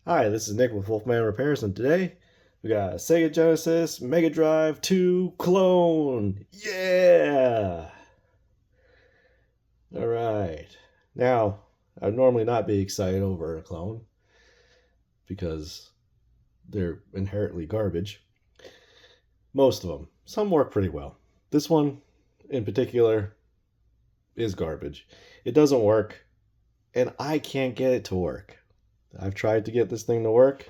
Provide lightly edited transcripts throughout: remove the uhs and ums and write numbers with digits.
Hi, this is Nick with Wolfman Repairs, and today we got a SEGA Genesis Mega Drive 2 clone! Yeah! Alright. Now, I'd normally not be excited over a clone because they're inherently garbage. Most of them. Some work pretty well. This one, in particular, is garbage. It doesn't work, and I can't get it to work. I've tried to get this thing to work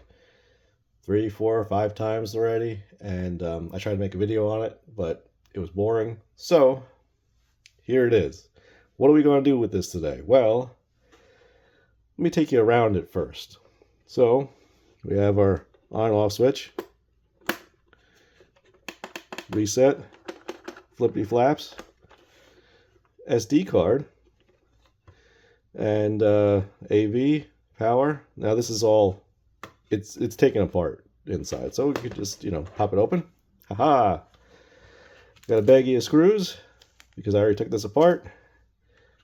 3, 4, 5 times already, and I tried to make a video on it, but it was boring. So, here it is. What are we going to do with this today? Well, let me take you around it first. So, we have our on and off switch, reset, flippity flaps, SD card, and AV, power. Now this is all, it's taken apart inside, so we could just, pop it open. Haha! Got a baggie of screws because I already took this apart,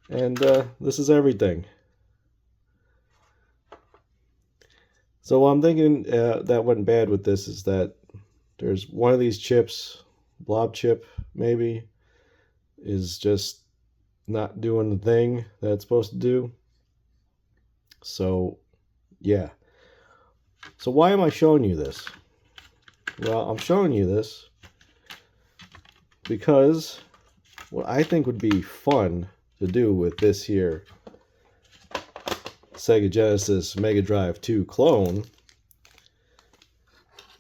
and this is everything. So what I'm thinking that went bad with this is that there's one of these chips, blob chip maybe, is just not doing the thing that it's supposed to do. So yeah. So why am I showing you this? Well, I'm showing you this because what I think would be fun to do with this here SEGA Genesis Mega Drive 2 clone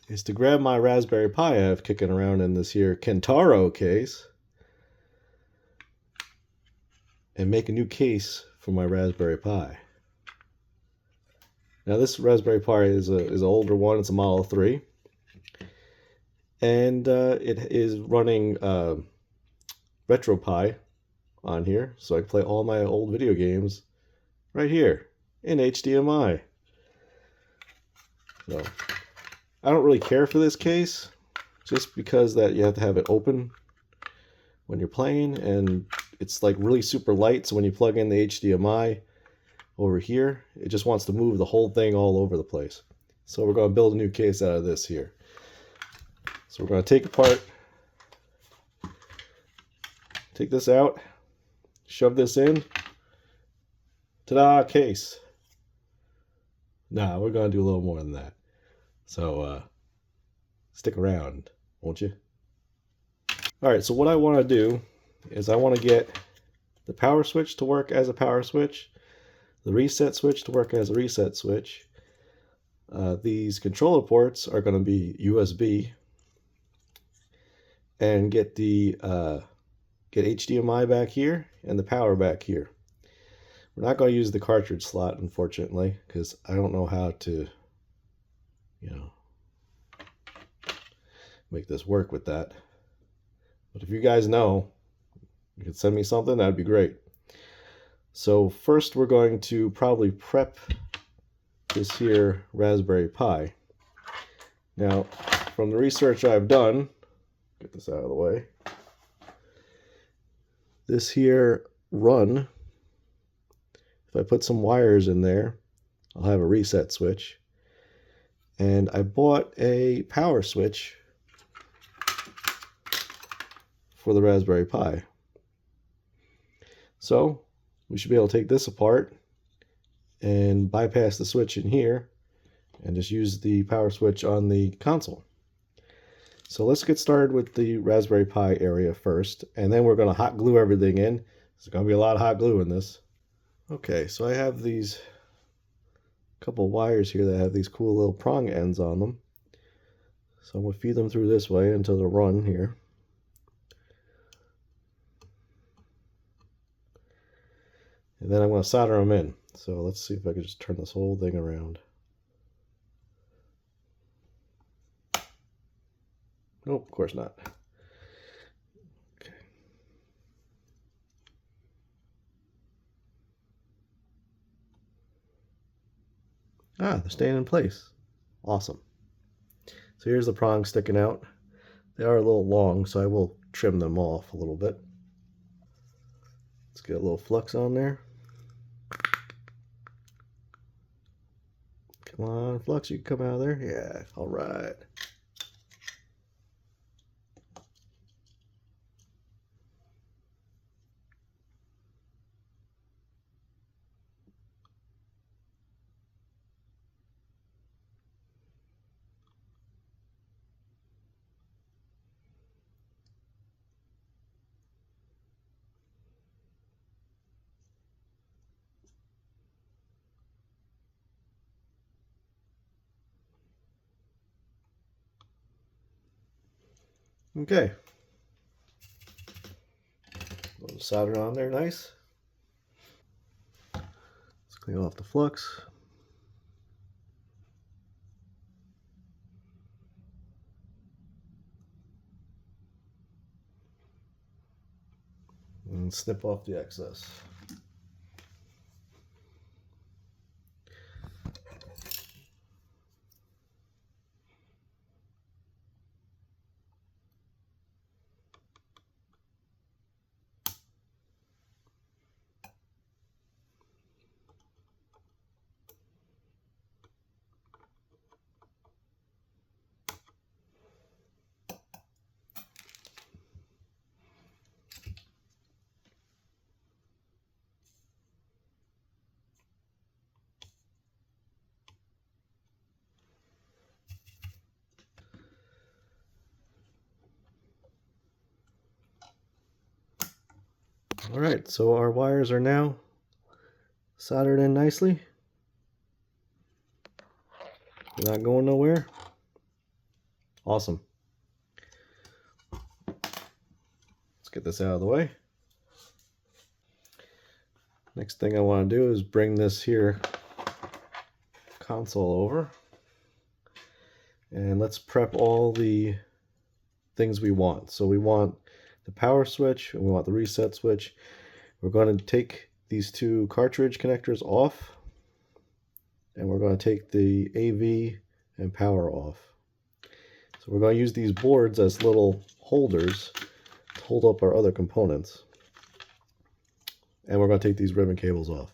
is to grab my Raspberry Pi I have kicking around in this here Kentaro case and make a new case for my Raspberry Pi. Now this Raspberry Pi is an older one. It's a Model 3. And it is running RetroPie on here. So I can play all my old video games right here in HDMI. So I don't really care for this case, just because that you have to have it open when you're playing. And it's like really super light. So when you plug in the HDMI, over here, it just wants to move the whole thing all over the place. So we're going to build a new case out of this here. So we're going to take apart, take this out, shove this in. Ta-da, case. Nah, we're going to do a little more than that. So stick around, won't you? Alright, so what I want to do is I want to get the power switch to work as a power switch, the reset switch to work as a reset switch. These controller ports are going to be USB, and get the get HDMI back here and the power back here. We're not going to use the cartridge slot, unfortunately, because I don't know how to, make this work with that. But if you guys know, you can send me something, that'd be great. So first we're going to probably prep this here Raspberry Pi. Now, from the research I've done, get this out of the way, this here run, if I put some wires in there, I'll have a reset switch. And I bought a power switch for the Raspberry Pi. So we should be able to take this apart and bypass the switch in here and just use the power switch on the console. So let's get started with the Raspberry Pi area first, and then we're going to hot glue everything in. There's going to be a lot of hot glue in this. Okay, so I have these couple wires here that have these cool little prong ends on them. So I'm going to feed them through this way into the run here. And then I'm going to solder them in. So let's see if I can just turn this whole thing around. Nope, of course not. Okay. Ah, they're staying in place. Awesome. So here's the prongs sticking out. They are a little long, so I will trim them off a little bit. Let's get a little flux on there. Come on, Flux, you can come out of there. Yeah, all right. Okay. Solder on there nice. Let's clean off the flux. And snip off the excess. All right, so our wires are now soldered in nicely. They're not going nowhere. Awesome. Let's get this out of the way. Next thing I want to do is bring this here console over. And let's prep all the things we want. So we want the power switch and we want the reset switch. We're going to take these two cartridge connectors off, and we're going to take the AV and power off. So we're going to use these boards as little holders to hold up our other components. And we're going to take these ribbon cables off.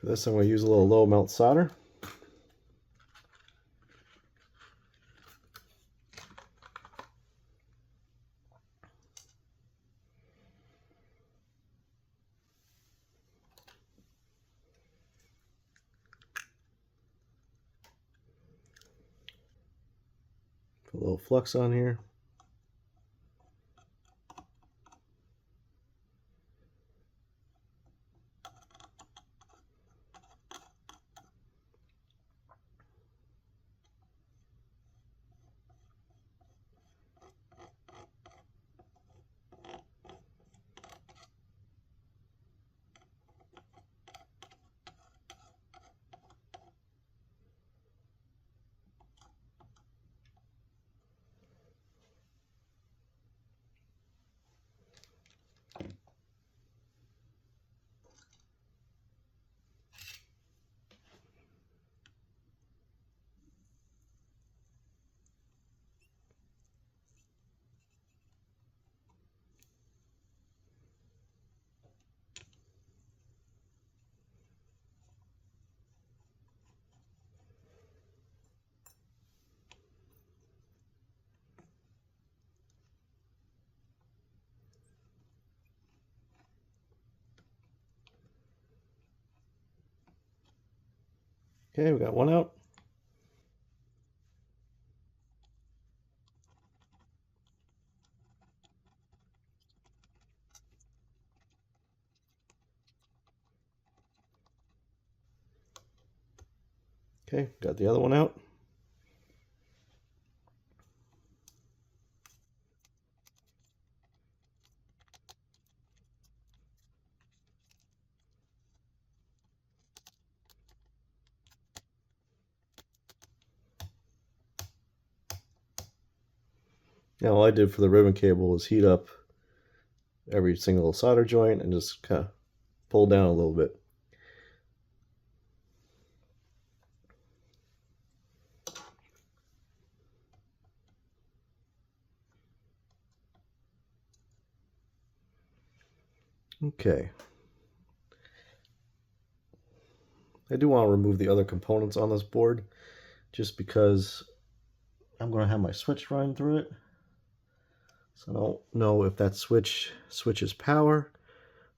For this, I'm going to use a little low melt solder. Put a little flux on here. Okay, we got one out. Okay, got the other one out. Now all I did for the ribbon cable was heat up every single solder joint and just kind of pull down a little bit. Okay. I do want to remove the other components on this board just because I'm going to have my switch run through it. So I don't know if that switch switches power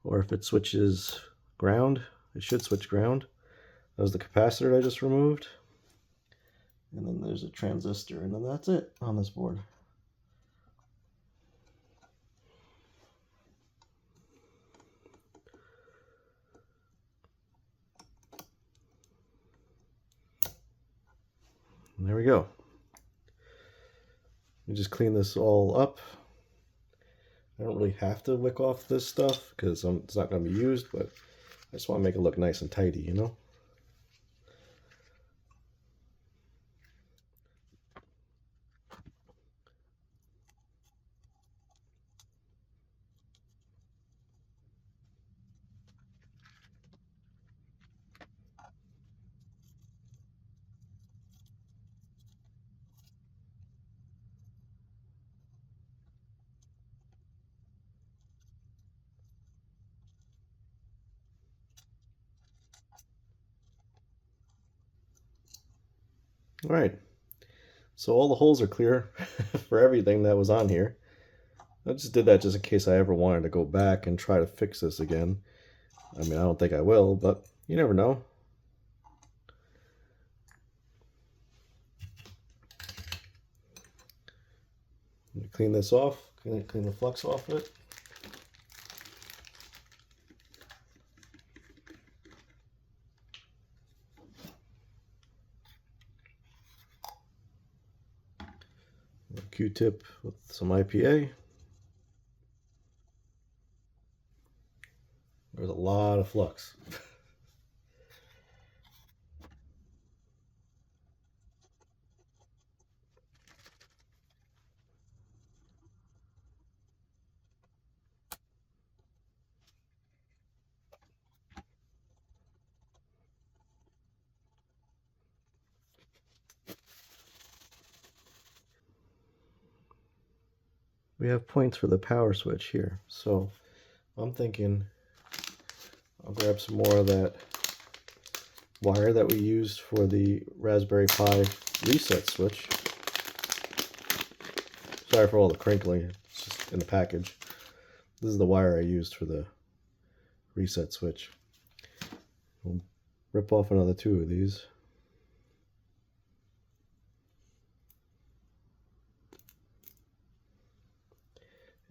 or if it switches ground. It should switch ground. That was the capacitor I just removed. And then there's a transistor, and then that's it on this board. And there we go. You just clean this all up. I don't really have to wick off this stuff because it's not going to be used, but I just want to make it look nice and tidy, you know? All right, so all the holes are clear for everything that was on here. I just did that just in case I ever wanted to go back and try to fix this again. I mean, I don't think I will, but you never know. Clean this off, clean the flux off it. Q-tip with some IPA. There's a lot of flux. We have points for the power switch here, so I'm thinking I'll grab some more of that wire that we used for the Raspberry Pi reset switch. Sorry for all the crinkling, it's just in the package. This is the wire I used for the reset switch. We'll rip off another 2 of these.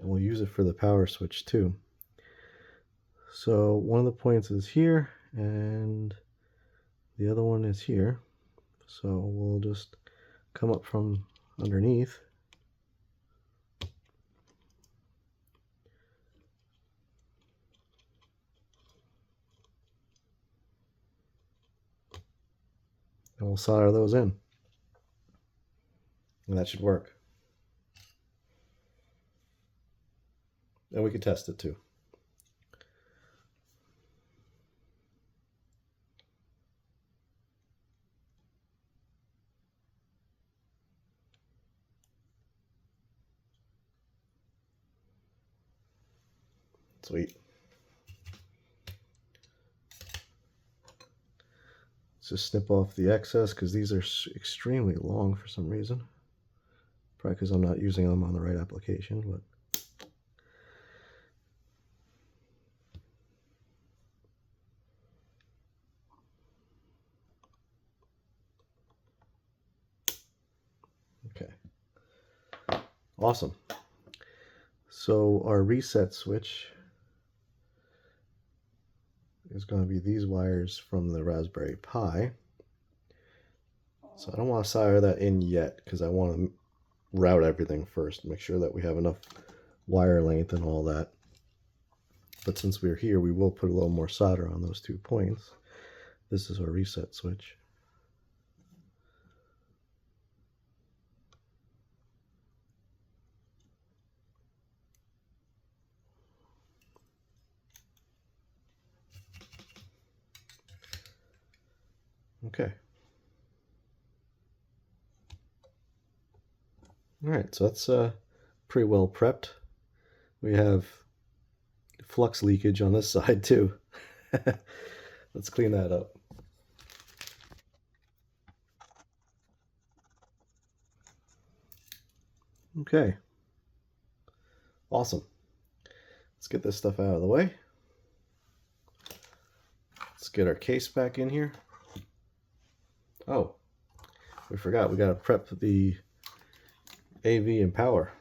And we'll use it for the power switch too. So one of the points is here and the other one is here. So we'll just come up from underneath. And we'll solder those in. And that should work. And we can test it too. Sweet. Let's just snip off the excess because these are extremely long for some reason. Probably because I'm not using them on the right application, but okay. Awesome. So our reset switch is going to be these wires from the Raspberry Pi. So I don't want to solder that in yet because I want to route everything first, make sure that we have enough wire length and all that. But since we're here, we will put a little more solder on those 2 points. This is our reset switch. Okay. All right, so that's pretty well prepped. We have flux leakage on this side too. Let's clean that up. Okay. Awesome. Let's get this stuff out of the way. Let's get our case back in here. Oh, we forgot. We got to prep the AV and power.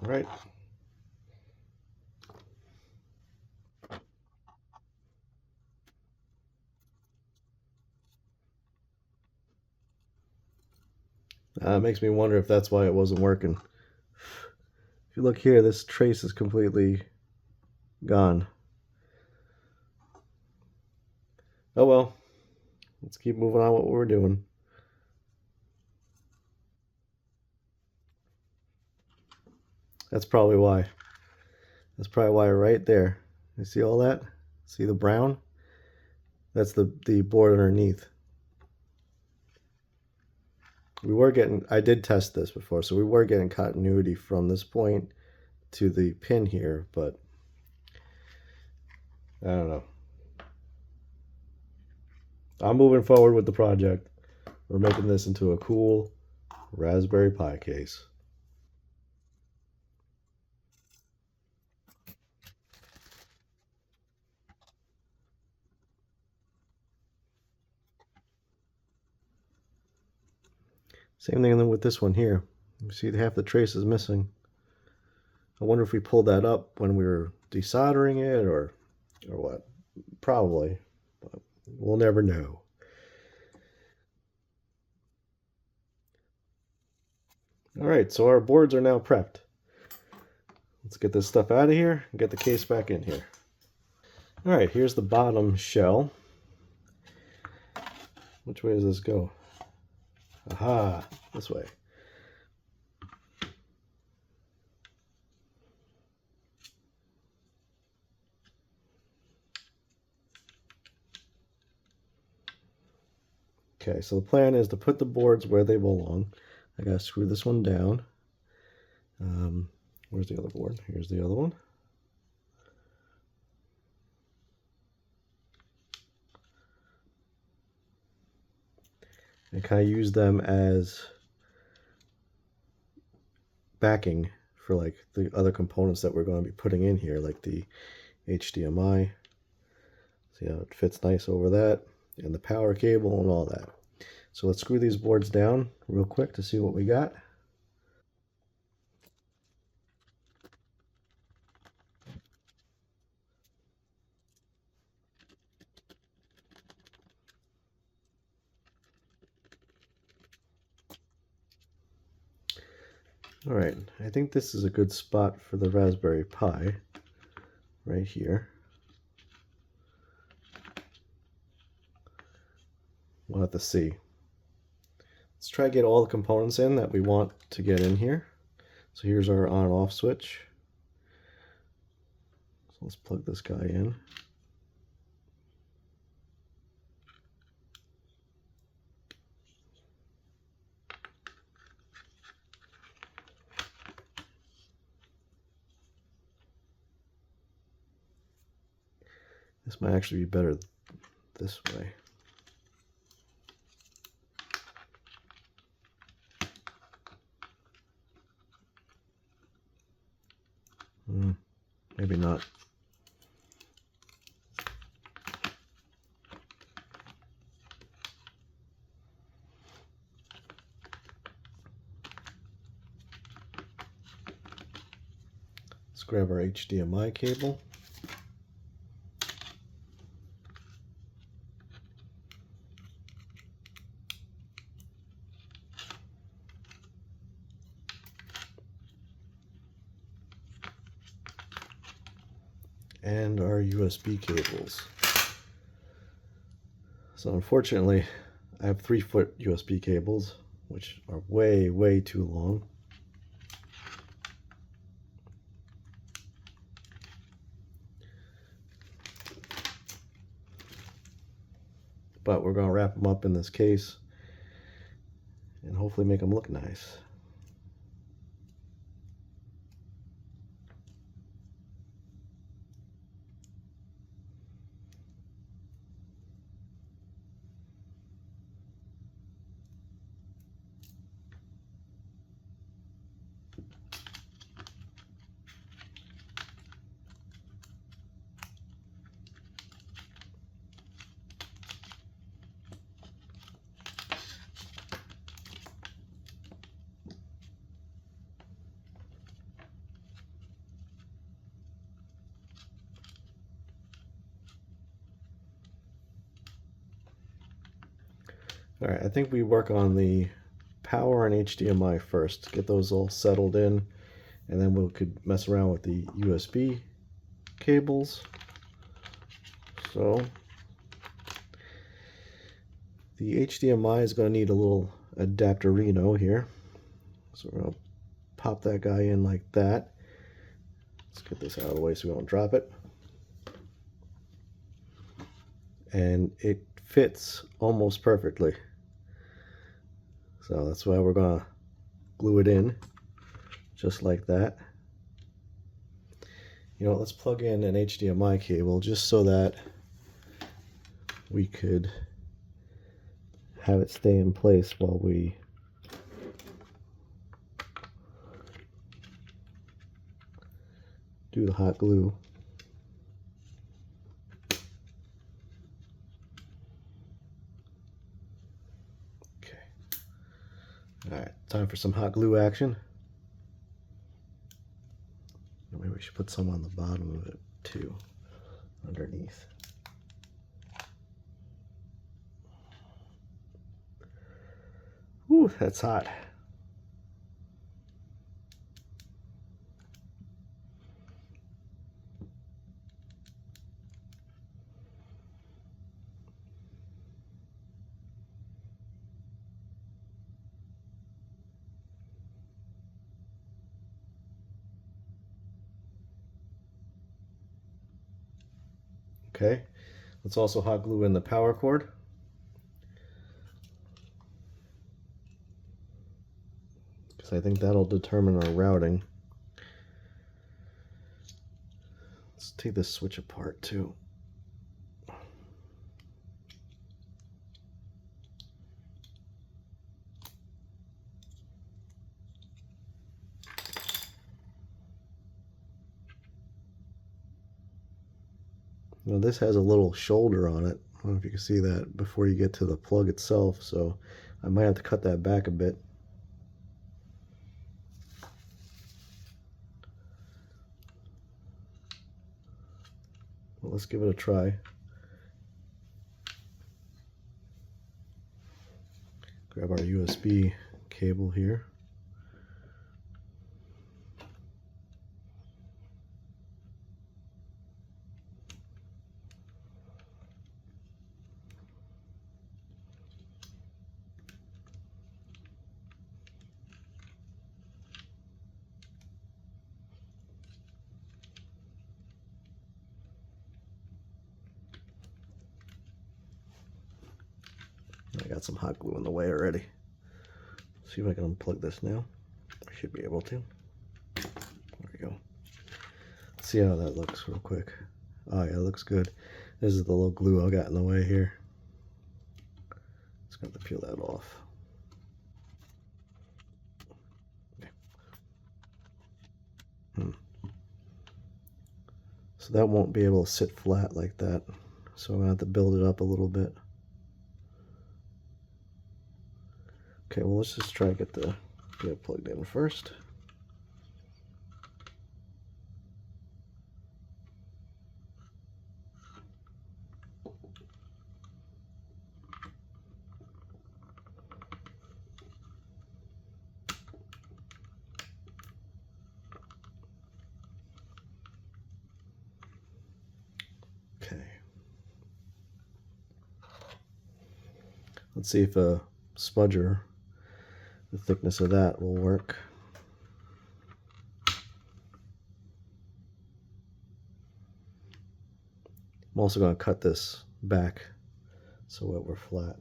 All right. It makes me wonder if that's why it wasn't working. If you look here, this trace is completely gone. Oh well. Let's keep moving on what we're doing. That's probably why. That's probably why right there. You see all that? See the brown? That's the board underneath. We were getting, I did test this before, so we were getting continuity from this point to the pin here, but I don't know. I'm moving forward with the project. We're making this into a cool Raspberry Pi case. Same thing with this one here. You see half the trace is missing. I wonder if we pulled that up when we were desoldering it or what. Probably, but we'll never know. All right, so our boards are now prepped. Let's get this stuff out of here and get the case back in here. All right, here's the bottom shell. Which way does this go? Aha, this way. Okay, so the plan is to put the boards where they belong. I gotta screw this one down. Where's the other board? Here's the other one. And kind of use them as backing for like the other components that we're going to be putting in here, like the HDMI. See how it fits nice over that, and the power cable and all that. So let's screw these boards down real quick to see what we got. All right, I think this is a good spot for the Raspberry Pi, right here. We'll have to see. Let's try to get all the components in that we want to get in here. So here's our on-off switch. So let's plug this guy in. This might actually be better this way. Maybe not. Let's grab our HDMI cable. and our USB cables. So unfortunately, I have 3-foot USB cables, which are way, way too long. But we're going to wrap them up in this case and hopefully make them look nice. Alright, I think we work on the power and HDMI first, get those all settled in, and then we could mess around with the USB cables. So the HDMI is going to need a little adapterino here. So we're going to pop that guy in like that. Let's get this out of the way so we don't drop it. And it fits almost perfectly. So that's why we're going to glue it in just like that. You know, let's plug in an HDMI cable just so that we could have it stay in place while we do the hot glue. Okay. Alright, time for some hot glue action. Maybe we should put some on the bottom of it too, underneath. Ooh, that's hot. Okay, let's also hot glue in the power cord. Because I think that'll determine our routing. Let's take this switch apart too. Now this has a little shoulder on it. I don't know if you can see that before you get to the plug itself, so I might have to cut that back a bit. Well, let's give it a try. Grab our USB cable here. I got some hot glue in the way already. See if I can unplug this now. I should be able to. There we go. Let's see how that looks real quick. Oh yeah, it looks good. This is the little glue I got in the way here. Just got to peel that off. Okay. So that won't be able to sit flat like that. So I'm going to have to build it up a little bit. Okay, well let's just try to get it plugged in first. Let's see if a smudger, the thickness of that, will work. I'm also going to cut this back so that we're flat.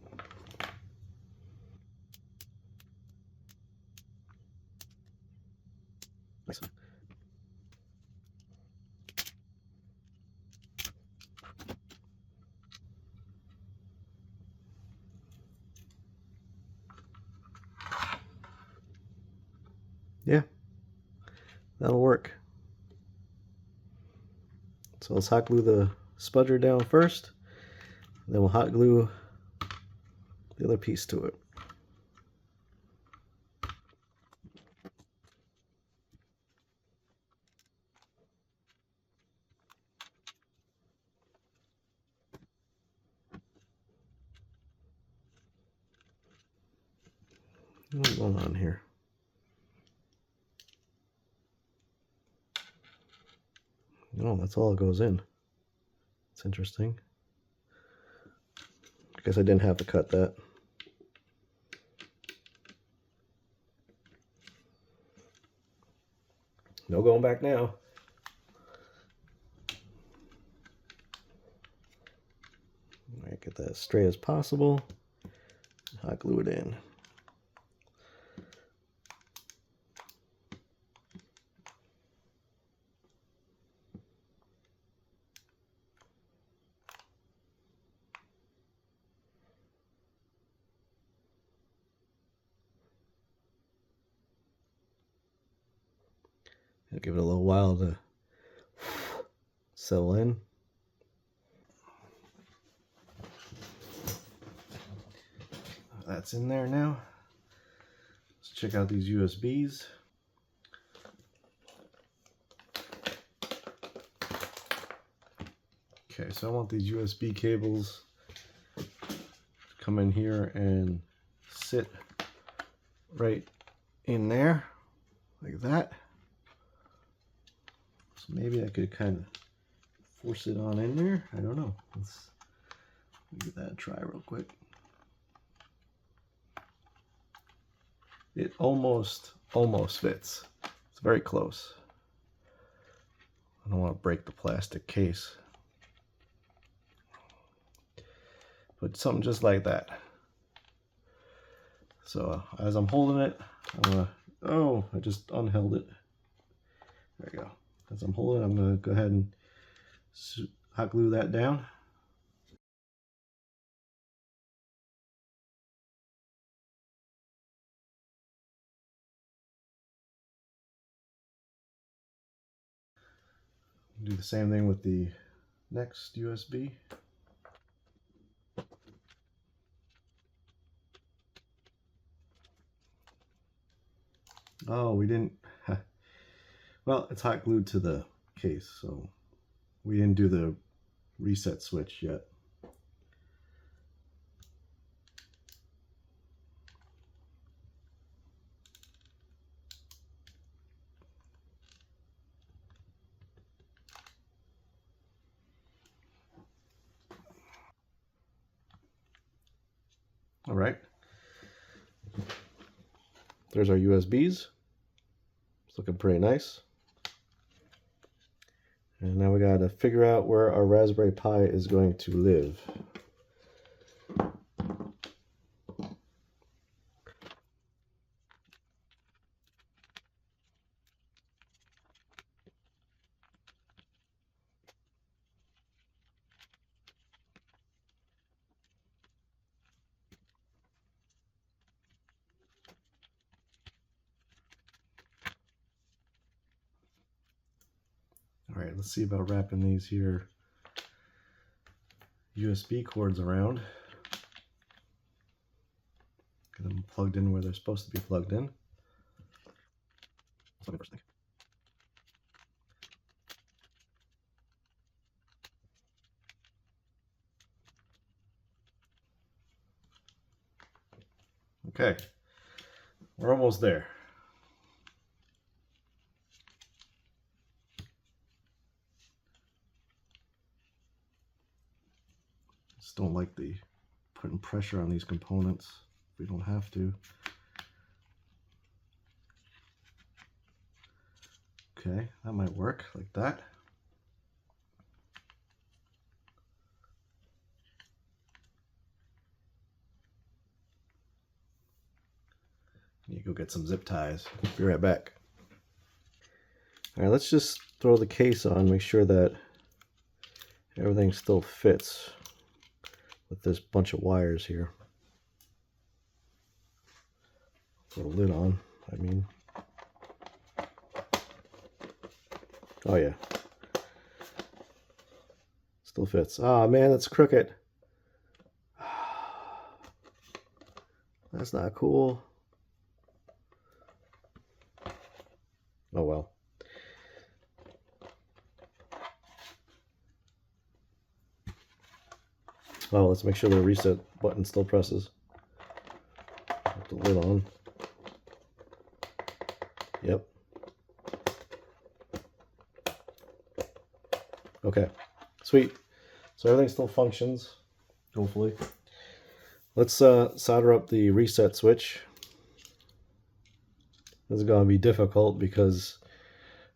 Nice. Yeah, that'll work. So let's hot glue the spudger down first, then we'll hot glue the other piece to it. What's going on here? No, that's all it goes in. It's interesting. I guess I didn't have to cut that. No going back now. All right, get that as straight as possible. Hot glue it in. I'll give it a little while to settle in. That's in there now. Let's check out these USBs. Okay, so I want these USB cables to come in here and sit right in there, like that. So maybe I could kind of force it on in there. I don't know. Let's give that a try real quick. It almost fits. It's very close. I don't want to break the plastic case. But something just like that. So as I'm holding it, I'm gonna, oh, I just unheld it. There you go. As I'm holding it, I'm gonna go ahead and hot glue that down. Do the same thing with the next USB. Oh, we didn't, well, it's hot glued to the case, so we didn't do the reset switch yet. All right. There's our USBs. It's looking pretty nice. And now we got to figure out where our Raspberry Pi is going to live. All right, let's see about wrapping these here USB cords around. Get them plugged in where they're supposed to be plugged in. That's what I first think. Okay, we're almost there. Just don't like the putting pressure on these components. We don't have to. Okay, that might work like that. You go get some zip ties. Be right back. All right, let's just throw the case on, make sure that everything still fits with this bunch of wires here. Put a lid on, I mean. Oh yeah. Still fits. Ah, man, it's crooked. That's not cool. Oh well. Oh, let's make sure the reset button still presses. Put the lid on. Yep. Okay. Sweet. So everything still functions, hopefully. Let's solder up the reset switch. This is going to be difficult because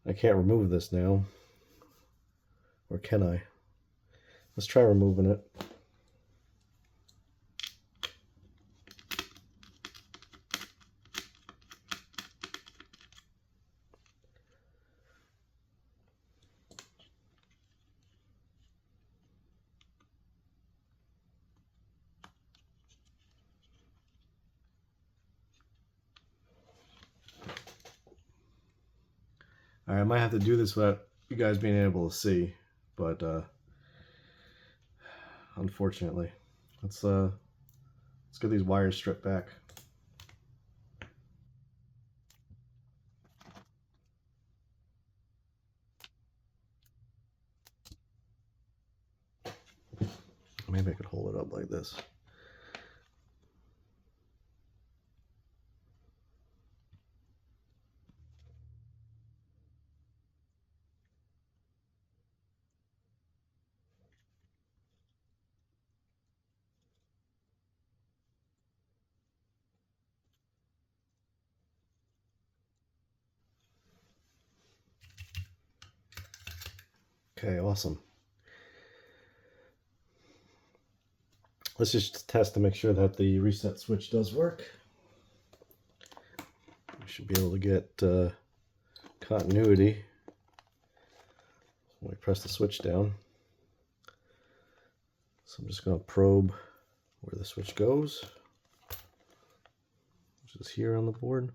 I can't remove this now. Or can I? Let's try removing it. All right, I might have to do this without you guys being able to see, but unfortunately, let's get these wires stripped back. Maybe I could hold it up like this. Okay, awesome. Let's just test to make sure that the reset switch does work. We should be able to get continuity when we press the switch down. So I'm just going to probe where the switch goes, which is here on the board.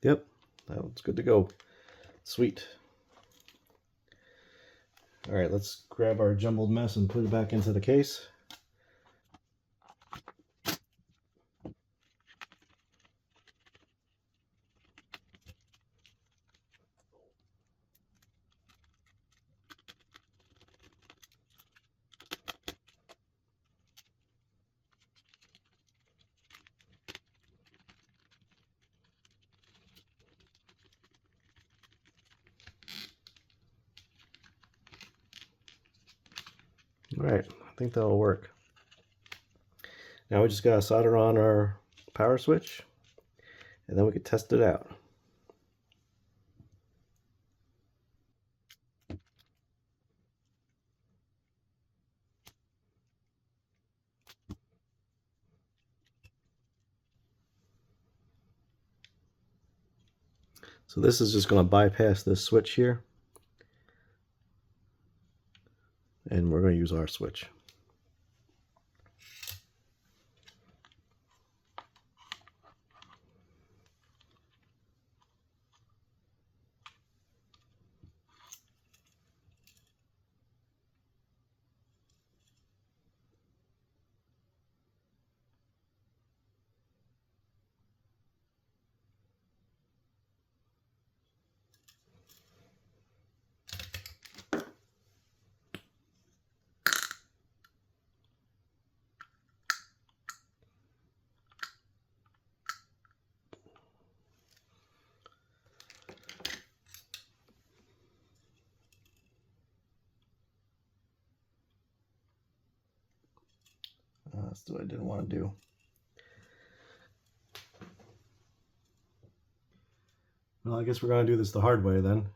Yep, that one's good to go. Sweet. All right, let's grab our jumbled mess and put it back into the case. All right, I think that'll work. Now we just gotta solder on our power switch, and then we can test it out. So this is just going to bypass this switch here, and we're going to use our switch. That's what I didn't want to do. Well, I guess we're going to do this the hard way then.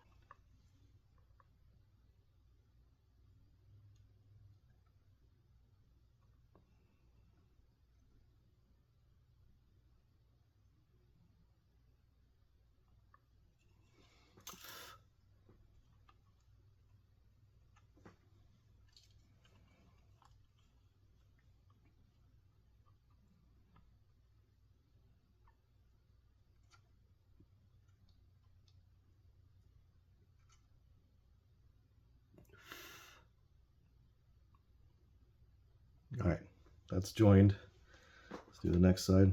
All right, that's joined. Let's do the next side.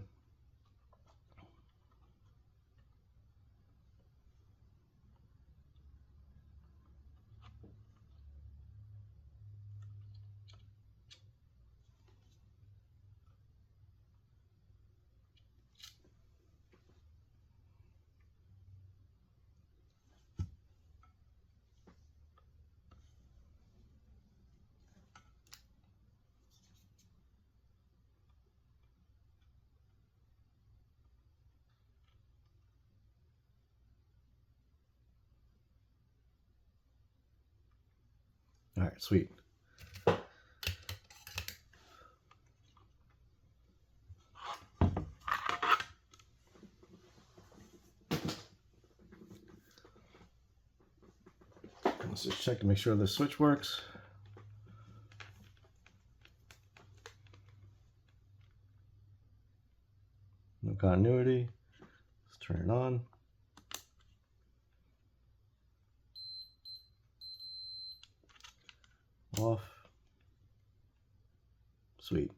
All right, sweet. Let's just check to make sure the switch works. No continuity. Let's turn it on. Off. Sweet.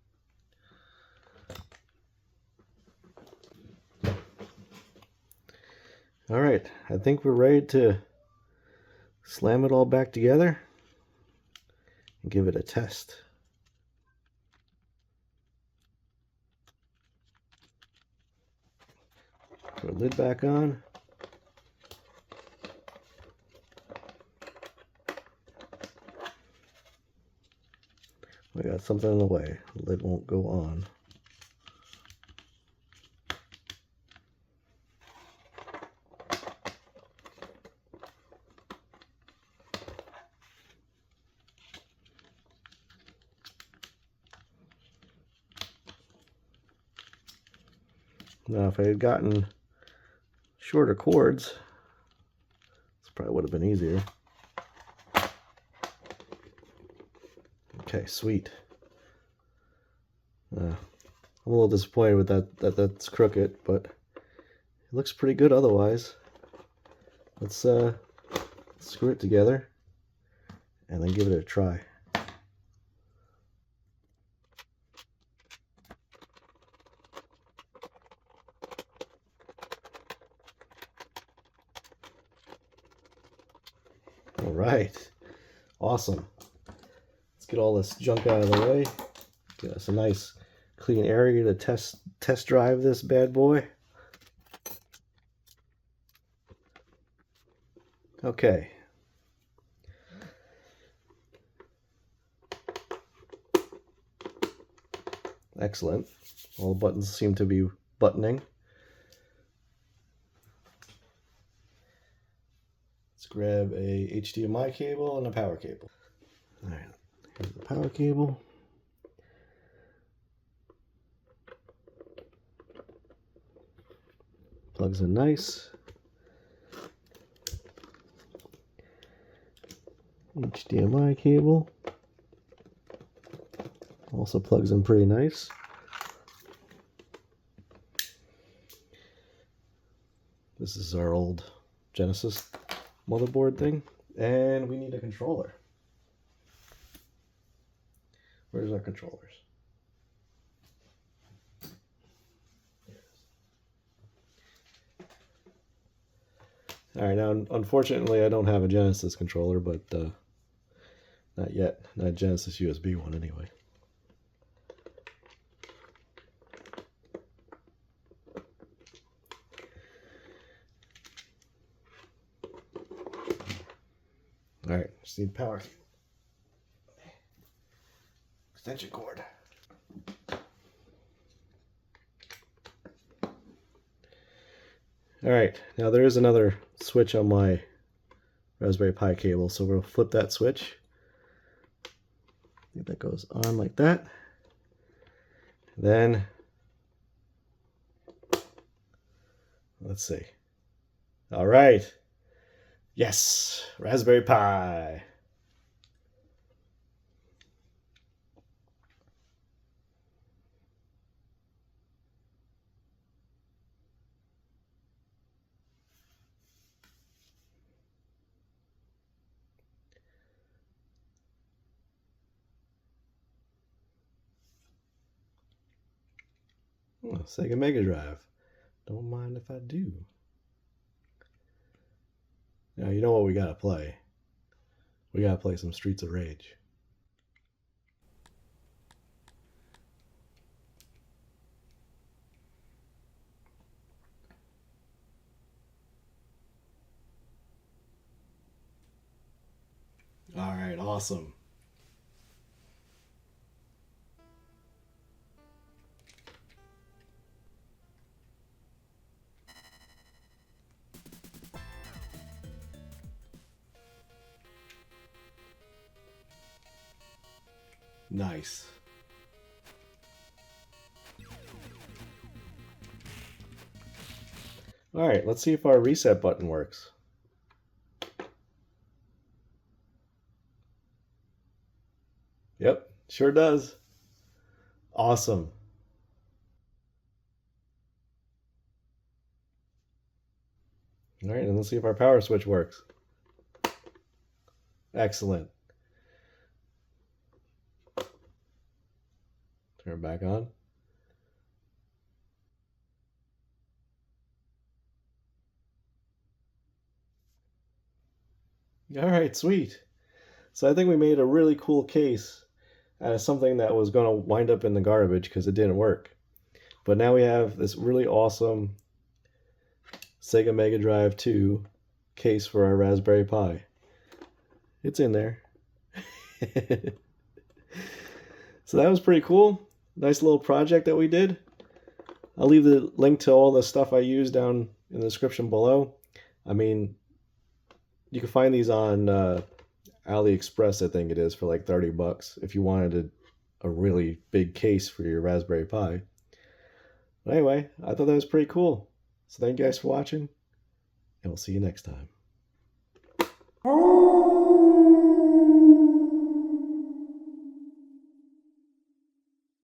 All right, I think we're ready to slam it all back together and give it a test. Put the lid back on. We got something in the way. The lid won't go on. Now, if I had gotten shorter cords, this probably would have been easier. Okay, sweet. I'm a little disappointed with that's crooked, but it looks pretty good otherwise. Let's screw it together and then give it a try. All right, awesome. Let's get all this junk out of the way. Get us a nice clean area to test drive this bad boy. Okay. Excellent. All the buttons seem to be buttoning. Let's grab a HDMI cable and a power cable. All right, here's the power cable. Plugs in nice. HDMI cable. Also plugs in pretty nice. This is our old Genesis motherboard thing. And we need a controller. Where's our controllers? Alright, now unfortunately I don't have a Genesis controller, but not yet. Not a Genesis USB one anyway. Alright, just need power. Extension cord. All right, now there is another switch on my Raspberry Pi cable, so we'll flip that switch. I think that goes on like that. Then, let's see. All right. Yes, Raspberry Pi. Oh, SEGA Mega Drive. Don't mind if I do. Now, you know what we gotta play? We gotta play some Streets of Rage. All right, awesome. Nice. All right, let's see if our reset button works. Yep, sure does. Awesome. All right, and let's see if our power switch works. Excellent. Turn it back on. All right, sweet. So I think we made a really cool case out of something that was going to wind up in the garbage because it didn't work. But now we have this really awesome SEGA Mega Drive 2 case for our Raspberry Pi. It's in there. So that was pretty cool. Nice little project that we did. I'll leave the link to all the stuff I used down in the description below. I mean, you can find these on AliExpress, I think it is, for like 30 bucks if you wanted a really big case for your Raspberry Pi. But anyway, I thought that was pretty cool. So thank you guys for watching, and we'll see you next time.